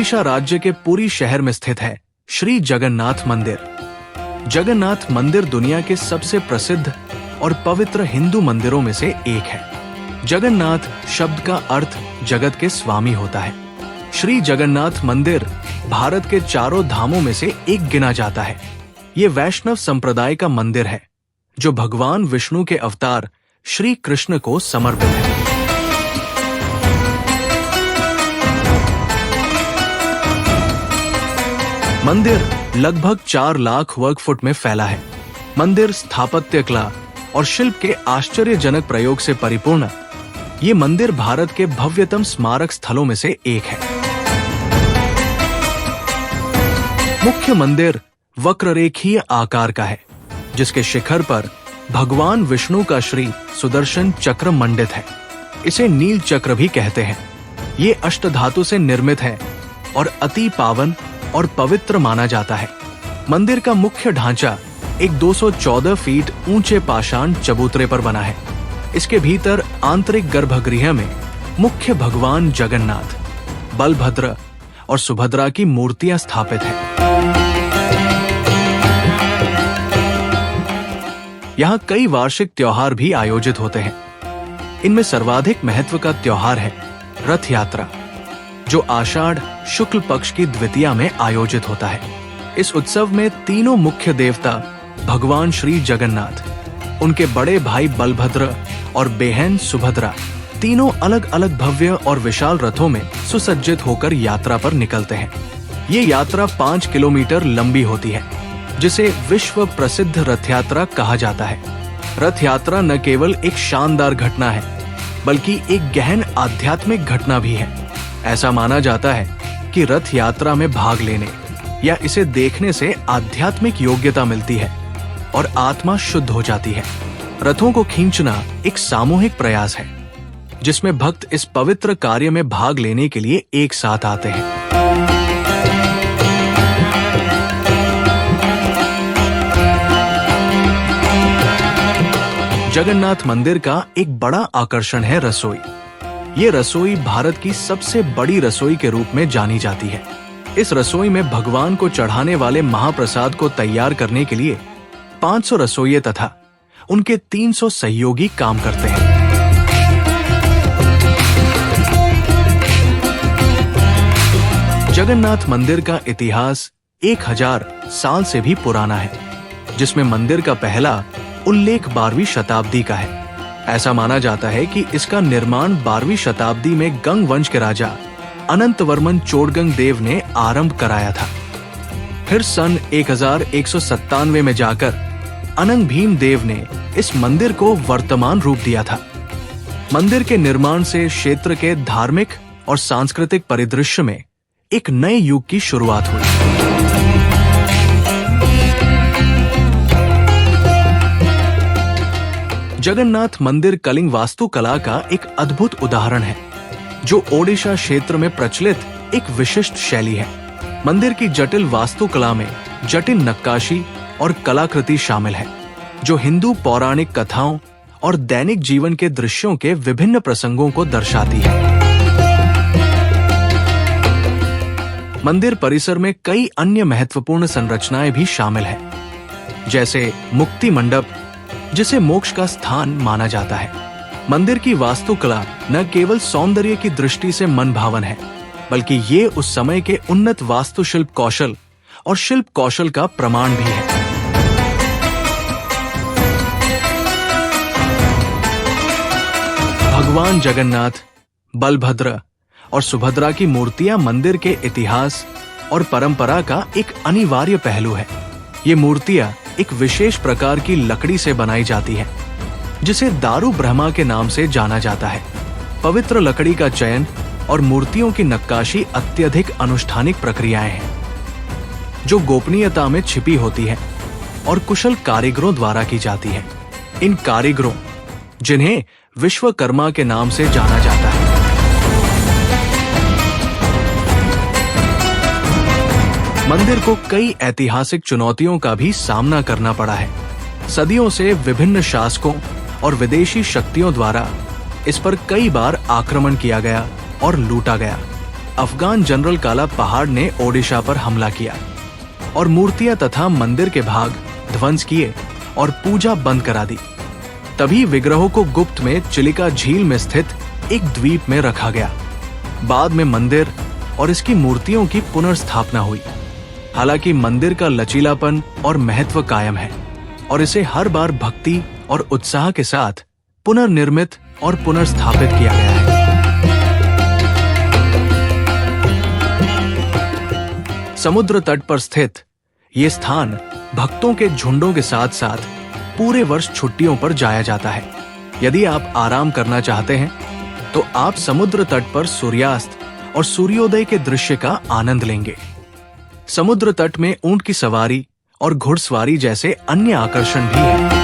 ओडिशा राज्य के पुरी शहर में स्थित है श्री जगन्नाथ मंदिर। जगन्नाथ मंदिर दुनिया के सबसे प्रसिद्ध और पवित्र हिंदू मंदिरों में से एक है। जगन्नाथ शब्द का अर्थ जगत के स्वामी होता है। श्री जगन्नाथ मंदिर भारत के चारों धामों में से एक गिना जाता है। ये वैष्णव संप्रदाय का मंदिर है जो भगवान विष्णु के अवतार श्री कृष्ण को समर्पित है। मंदिर लगभग 4 लाख वर्ग फुट में फैला है। मंदिर स्थापत्य कला और शिल्प के आश्चर्यजनक प्रयोग से परिपूर्ण ये मंदिर भारत के भव्यतम स्मारक स्थलों में से एक है। मुख्य मंदिर वक्ररेखीय आकार का है, जिसके शिखर पर भगवान विष्णु का श्री सुदर्शन चक्र मंडित है। इसे नील चक्र भी कहते हैं। ये अष्टधातु से निर्मित है और अति पावन और पवित्र माना जाता है। मंदिर का मुख्य ढांचा एक 214 फीट ऊंचे पाषाण चबूतरे पर बना है। इसके भीतर आंतरिक गर्भगृह में मुख्य भगवान जगन्नाथ, बलभद्र और सुभद्रा की मूर्तियां स्थापित हैं। यहाँ कई वार्षिक त्योहार भी आयोजित होते हैं। इनमें सर्वाधिक महत्व का त्योहार है रथ यात्रा, जो आषाढ़ शुक्ल पक्ष की द्वितीया में आयोजित होता है। इस उत्सव में तीनों मुख्य देवता भगवान श्री जगन्नाथ, उनके बड़े भाई बलभद्र और बहन सुभद्रा तीनों अलग अलग भव्य और विशाल रथों में सुसज्जित होकर यात्रा पर निकलते हैं। ये यात्रा 5 किलोमीटर लंबी होती है, जिसे विश्व प्रसिद्ध रथ यात्रा कहा जाता है। रथ यात्रा न केवल एक शानदार घटना है, बल्कि एक गहन आध्यात्मिक घटना भी है। ऐसा माना जाता है कि रथ यात्रा में भाग लेने या इसे देखने से आध्यात्मिक योग्यता मिलती है और आत्मा शुद्ध हो जाती है। रथों को खींचना एक सामूहिक प्रयास है, जिसमें भक्त इस पवित्र कार्य में भाग लेने के लिए एक साथ आते हैं। जगन्नाथ मंदिर का एक बड़ा आकर्षण है रसोई। ये रसोई भारत की सबसे बड़ी रसोई के रूप में जानी जाती है। इस रसोई में भगवान को चढ़ाने वाले महाप्रसाद को तैयार करने के लिए 500 रसोइये तथा उनके 300 सहयोगी काम करते हैं। जगन्नाथ मंदिर का इतिहास 1000 साल से भी पुराना है, जिसमें मंदिर का पहला उल्लेख 12वीं शताब्दी का है। ऐसा माना जाता है कि इसका निर्माण 12वीं शताब्दी में गंग वंश के राजा अनंतवर्मन चोडगंग देव ने आरंभ कराया था। फिर सन 1197 में जाकर अनंग भीम देव ने इस मंदिर को वर्तमान रूप दिया था। मंदिर के निर्माण से क्षेत्र के धार्मिक और सांस्कृतिक परिदृश्य में एक नए युग की शुरुआत हुई। जगन्नाथ मंदिर कलिंग वास्तुकला का एक अद्भुत उदाहरण है, जो ओडिशा क्षेत्र में प्रचलित एक विशिष्ट शैली है। मंदिर की जटिल वास्तुकला में जटिल नक्काशी और कलाकृति शामिल है, जो हिंदू पौराणिक कथाओं और दैनिक जीवन के दृश्यों के विभिन्न प्रसंगों को दर्शाती है। मंदिर परिसर में कई अन्य महत्वपूर्ण संरचनाएं भी शामिल हैं, जैसे मुक्ति मंडप, जिसे मोक्ष का स्थान माना जाता है। मंदिर की वास्तुकला न केवल सौंदर्य की दृष्टि से मन भावन है, बल्कि ये उस समय के उन्नत वास्तुशिल्प कौशल और शिल्प कौशल का प्रमाण भी है। भगवान जगन्नाथ, बलभद्र और सुभद्रा की मूर्तियां मंदिर के इतिहास और परंपरा का एक अनिवार्य पहलू है। ये मूर्तियां एक विशेष प्रकार की लकड़ी से बनाई जाती है, जिसे दारू ब्रह्मा के नाम से जाना जाता है। पवित्र लकड़ी का चयन और मूर्तियों की नक्काशी अत्यधिक अनुष्ठानिक प्रक्रियाएं हैं, जो गोपनीयता में छिपी होती है और कुशल कारीगरों द्वारा की जाती है। इन कारीगरों, जिन्हें विश्वकर्मा के नाम से जाना जाता है, मंदिर को कई ऐतिहासिक चुनौतियों का भी सामना करना पड़ा है। सदियों से विभिन्न शासकों और विदेशी शक्तियों द्वारा इस पर कई बार आक्रमण किया गया और लूटा गया। अफगान जनरल काला पहाड़ ने ओडिशा पर हमला किया और मूर्तियां तथा मंदिर के भाग ध्वंस किए और पूजा बंद करा दी। तभी विग्रहों को गुप्त में चिलिका झील में स्थित एक द्वीप में रखा गया। बाद में मंदिर और इसकी मूर्तियों की पुनर्स्थापना हुई। हालांकि मंदिर का लचीलापन और महत्व कायम है और इसे हर बार भक्ति और उत्साह के साथ पुनर्निर्मित और पुनर्स्थापित किया गया है। समुद्र तट पर स्थित ये स्थान भक्तों के झुंडों के साथ साथ पूरे वर्ष छुट्टियों पर जाया जाता है। यदि आप आराम करना चाहते हैं तो आप समुद्र तट पर सूर्यास्त और सूर्योदय के दृश्य का आनंद लेंगे। समुद्र तट में ऊंट की सवारी और घुड़सवारी जैसे अन्य आकर्षण भी हैं।